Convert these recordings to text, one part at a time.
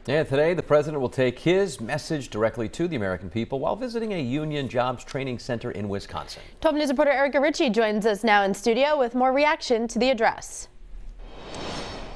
And today, the president will take his message directly to the American people while visiting a union jobs training center in Wisconsin. 12 News reporter Erica Ritchie joins us now in studio with more reaction to the address.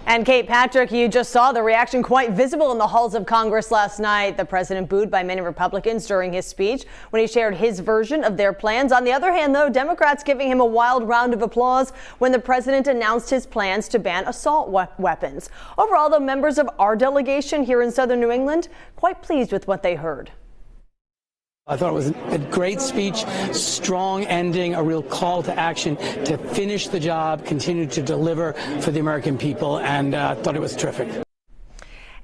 And Kate Patrick, you just saw the reaction quite visible in the halls of Congress last night. The president booed by many Republicans during his speech when he shared his version of their plans. On the other hand, though, Democrats giving him a wild round of applause when the president announced his plans to ban assault weapons. Overall, though, members of our delegation here in southern New England quite pleased with what they heard. I thought it was a great speech, strong ending, a real call to action to finish the job, continue to deliver for the American people, and thought it was terrific.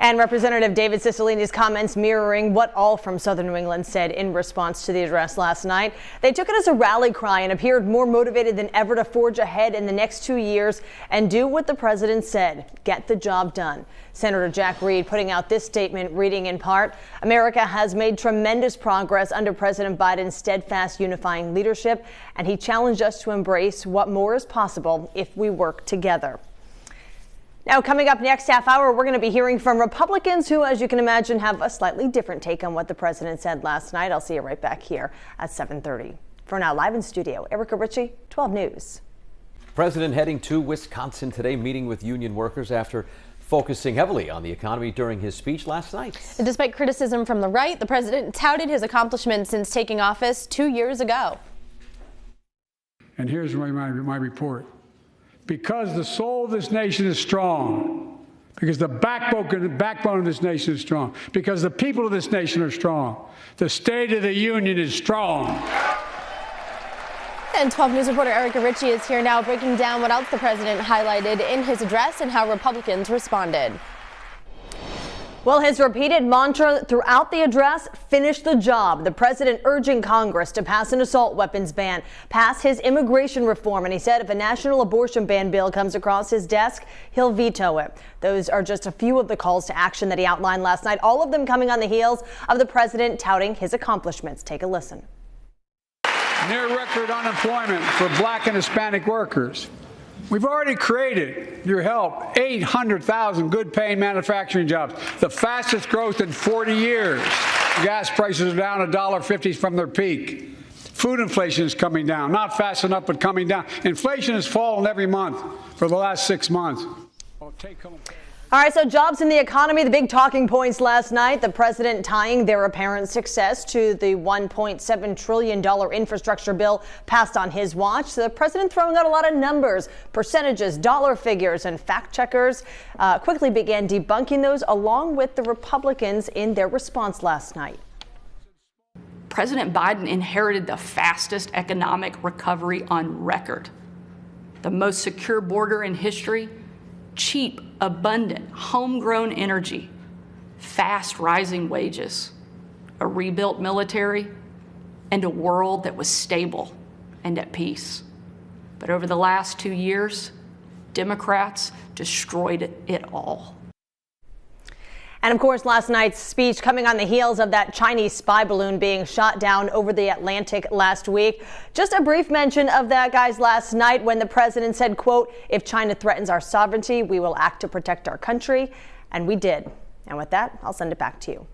And Representative David Cicilline's comments mirroring what all from southern New England said in response to the address last night. They took it as a rally cry and appeared more motivated than ever to forge ahead in the next 2 years and do what the president said, get the job done. Senator Jack Reed putting out this statement, reading in part, America has made tremendous progress under President Biden's steadfast unifying leadership, and he challenged us to embrace what more is possible if we work together. Now, coming up next half hour, we're going to be hearing from Republicans who, as you can imagine, have a slightly different take on what the president said last night. I'll see you right back here at 7:30. For now, live in studio, Erica Ritchie, 12 News. President heading to Wisconsin today, meeting with union workers after focusing heavily on the economy during his speech last night. And despite criticism from the right, the president touted his accomplishments since taking office 2 years ago. And here's my report. Because the soul of this nation is strong, because the backbone of this nation is strong, because the people of this nation are strong, the State of the Union is strong. And 12 News reporter Erica Ritchie is here now breaking down what else the president highlighted in his address and how Republicans responded. Well, his repeated mantra throughout the address, finish the job. The president urging Congress to pass an assault weapons ban, pass his immigration reform. And he said if a national abortion ban bill comes across his desk, he'll veto it. Those are just a few of the calls to action that he outlined last night, all of them coming on the heels of the president touting his accomplishments. Take a listen. Near record unemployment for Black and Hispanic workers. We've already created, your help, 800,000 good-paying manufacturing jobs, the fastest growth in 40 years. Gas prices are down $1.50 from their peak. Food inflation is coming down, not fast enough, but coming down. Inflation has fallen every month for the last 6 months. All right, so jobs in the economy, the big talking points last night, the president tying their apparent success to the $1.7 trillion infrastructure bill passed on his watch. The president throwing out a lot of numbers, percentages, dollar figures, and fact checkers quickly began debunking those along with the Republicans in their response last night. President Biden inherited the fastest economic recovery on record, the most secure border in history, cheap, abundant, homegrown energy, fast rising wages, a rebuilt military, and a world that was stable and at peace. But over the last 2 years, Democrats destroyed it all. And of course, last night's speech coming on the heels of that Chinese spy balloon being shot down over the Atlantic last week. Just a brief mention of that, guys, last night when the president said, quote, if China threatens our sovereignty, we will act to protect our country. And we did. And with that, I'll send it back to you.